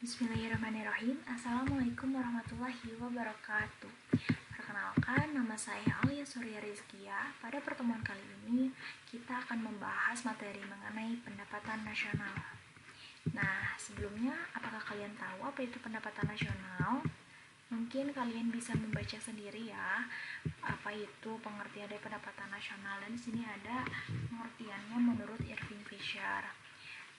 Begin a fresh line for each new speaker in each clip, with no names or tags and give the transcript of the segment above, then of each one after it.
Bismillahirrahmanirrahim. Assalamualaikum warahmatullahi wabarakatuh. Perkenalkan, nama saya Alia Surya Rizkia. Pada pertemuan kali ini, kita akan membahas materi mengenai pendapatan nasional. Nah, sebelumnya, apakah kalian tahu apa itu pendapatan nasional? Mungkin kalian bisa membaca sendiri ya, apa itu pengertian dari pendapatan nasional. Dan di sini ada pengertiannya menurut Irving Fisher.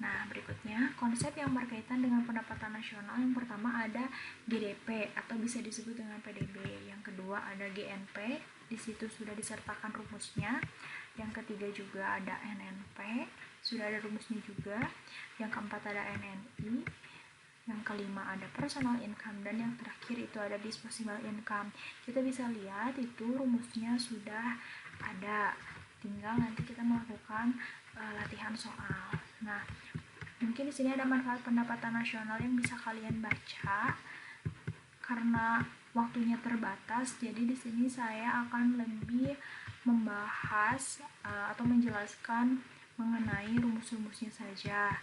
Nah, berikutnya konsep yang berkaitan dengan pendapatan nasional. Yang pertama ada GDP atau bisa disebut dengan PDB. Yang kedua ada GNP, di situ sudah disertakan rumusnya. Yang ketiga juga ada NNP, sudah ada rumusnya juga. Yang keempat ada NNI. Yang kelima ada personal income, dan yang terakhir itu ada disposable income. Kita bisa lihat itu rumusnya sudah ada, tinggal nanti kita melakukan latihan soal. Nah, mungkin di sini ada manfaat pendapatan nasional yang bisa kalian baca. Karena waktunya terbatas, jadi di sini saya akan lebih membahas atau menjelaskan mengenai rumus-rumusnya saja.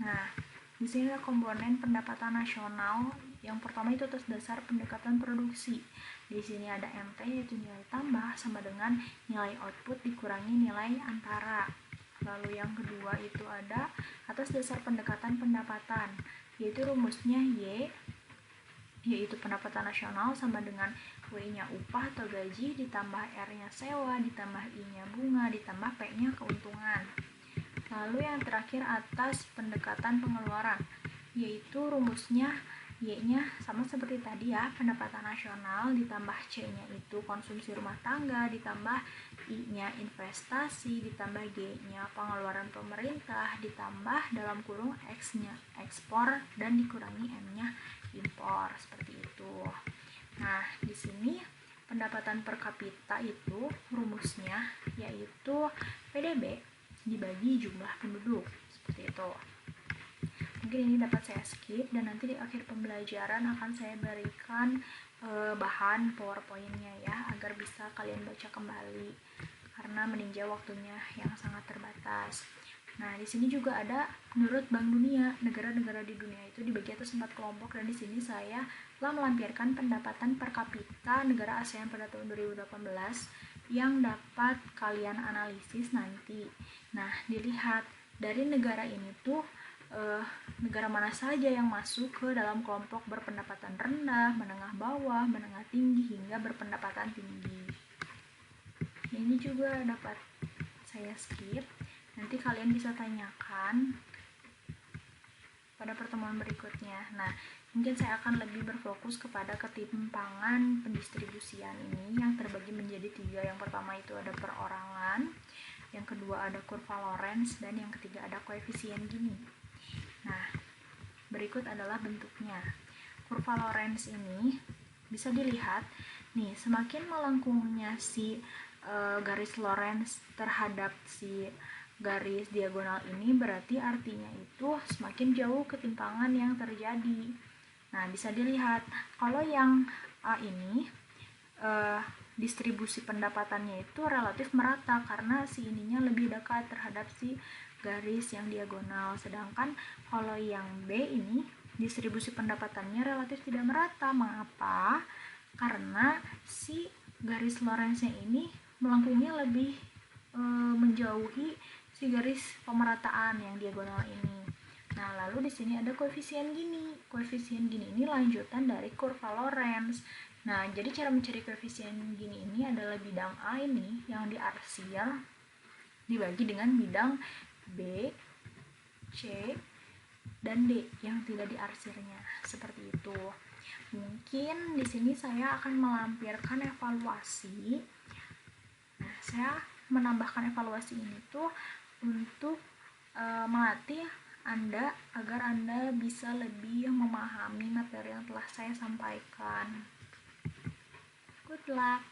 Nah, di sini ada komponen pendapatan nasional. Yang pertama itu atas dasar pendekatan produksi. Di sini ada MT, yaitu nilai tambah sama dengan nilai output dikurangi nilai antara. Lalu yang kedua itu ada atas dasar pendekatan pendapatan, yaitu rumusnya Y, yaitu pendapatan nasional sama dengan W-nya upah atau gaji, ditambah R-nya sewa, ditambah I-nya bunga, ditambah P-nya keuntungan. Lalu yang terakhir atas pendekatan pengeluaran, yaitu rumusnya Y-nya sama seperti tadi ya, pendapatan nasional, ditambah C-nya itu konsumsi rumah tangga, ditambah I-nya investasi, ditambah G-nya pengeluaran pemerintah, ditambah dalam kurung X-nya ekspor, dan dikurangi M-nya impor, seperti itu. Nah, di sini pendapatan per kapita itu rumusnya yaitu PDB dibagi jumlah penduduk, seperti itu. Mungkin ini dapat saya skip, dan nanti di akhir pembelajaran akan saya berikan bahan PowerPoint-nya ya, agar bisa kalian baca kembali karena meninjau waktunya yang sangat terbatas. Nah, di sini juga ada menurut Bank Dunia, negara-negara di dunia itu dibagi atas 4 kelompok, dan di sini saya telah melampirkan pendapatan per kapita negara ASEAN pada tahun 2018 yang dapat kalian analisis nanti. Nah, dilihat dari negara ini tuh negara mana saja yang masuk ke dalam kelompok berpendapatan rendah, menengah bawah, menengah tinggi, hingga berpendapatan tinggi. Ini juga dapat saya skip, nanti kalian bisa tanyakan pada pertemuan berikutnya. Nah, mungkin saya akan lebih berfokus kepada ketimpangan pendistribusian ini yang terbagi menjadi 3. Yang pertama itu ada perorangan, yang kedua ada kurva Lorenz, dan yang ketiga ada koefisien Gini. Nah, berikut adalah bentuknya. Kurva Lorenz ini bisa dilihat nih, semakin melengkungnya si garis Lorenz terhadap si garis diagonal ini, berarti artinya itu semakin jauh ketimpangan yang terjadi. Nah, bisa dilihat kalau yang A ini distribusi pendapatannya itu relatif merata karena si ininya lebih dekat terhadap si garis yang diagonal. Sedangkan kalau yang B ini distribusi pendapatannya relatif tidak merata. Mengapa? Karena si garis Lorenz-nya ini melengkungnya lebih menjauhi si garis pemerataan yang diagonal ini. Nah, lalu di sini ada koefisien Gini. Koefisien Gini ini lanjutan dari kurva Lorenz. Nah, jadi cara mencari koefisien Gini ini adalah bidang A ini yang diarsir dibagi dengan bidang B, C, dan D yang tidak diarsirnya, seperti itu. Mungkin di sini saya akan melampirkan evaluasi. Nah, saya menambahkan evaluasi ini tuh untuk melatih Anda agar Anda bisa lebih memahami materi yang telah saya sampaikan. Good luck.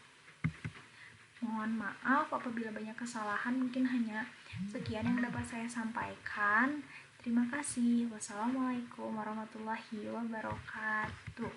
Mohon maaf apabila banyak kesalahan, mungkin hanya sekian yang dapat saya sampaikan. Terima kasih. Wassalamualaikum warahmatullahi wabarakatuh.